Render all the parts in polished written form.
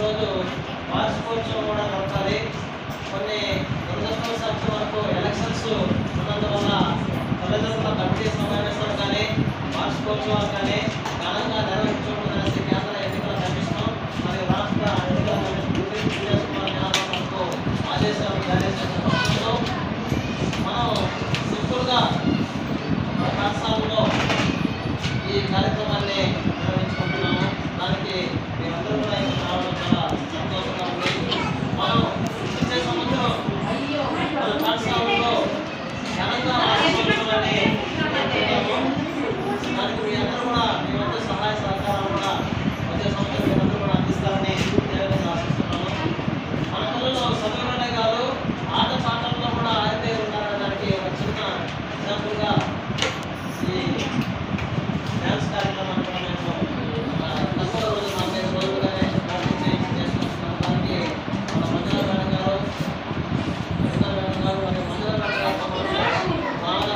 ఈరోజు వార్షికోత్సవం కూడా జరుగుతుంది. కొన్ని దురదృష్టవశాత్తు వరకు ఎలక్షన్స్ ఉన్నందువల్ల తల్లిదండ్రుల కమిటీ సమావేశాలు కానీ వార్షికోత్సవాలు కానీ ఘనంగా నిర్వహించకూడదనేసి కేంద్ర ఎన్నికల కమిషన్ మరియు రాష్ట్ర ఎన్నికల కమిషన్ ఆదేశాలు జారీ చేసిన పక్షంలో మనం సింపుల్గా పాఠశాలలో ఈ కార్యక్రమాన్ని నిర్వహించుకుంటున్నాము. దానికి మీరందరూ కూడా ఇక్కడ రావడం చాలా సంతోషంగా ఉంది. మనం వచ్చే సంవత్సరం మన పాఠశాలలో ఘనంగా ఆలోచించాలని అనుకుంటున్నాము. దానికి మీ అందరూ కూడా మీ వద్ద సహాయ సహకారాలు కూడా వచ్చే సంవత్సరం మీరందరూ కూడా అందిస్తారని ఆశిస్తున్నాము. మన పిల్లలు చదువులోనే కాదు ఆట పాటల్లో కూడా ఆరితేరి ఉన్నారనే దానికి ఒక చిన్న ఎగ్జాంపుల్గా ఈ డ్యాన్స్ కార్యక్రమాన్ని కూడా మేము తక్కువ రోజు 4-5 రోజులుగానే చేసుకొస్తున్నాం. దానికి మన మంజుల మేడం గారు మరియు మంజుల మేడం గారు బాగా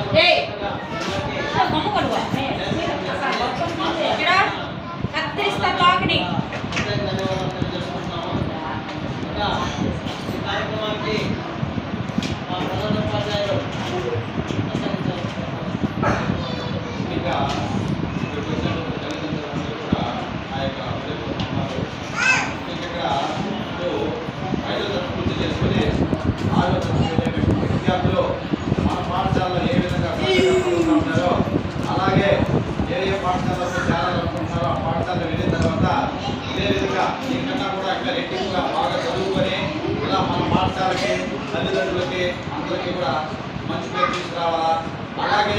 ధన్యవాదాలు తెలియజేసుకుంటున్నాము. ఇంకా ఈ కార్యక్రమానికి మా ప్రధానోపాధ్యాయులు విద్యార్థులు మన పాఠశాలలో ఏ విధంగా ఉన్నారో అలాగే ఏ పాఠశాలలో చేరాలనుకుంటున్నారో ఆ పాఠశాలలో వెళ్ళిన తర్వాత ఇదే విధంగా దీనికన్నా కూడా ఇంకా రెట్టింపుగా బాగా చదువుకొని ఇలా మన పాఠశాలకి తల్లిదండ్రులకి అందరికీ కూడా మంచి పేరు తీసుకురావాలా. అలాగే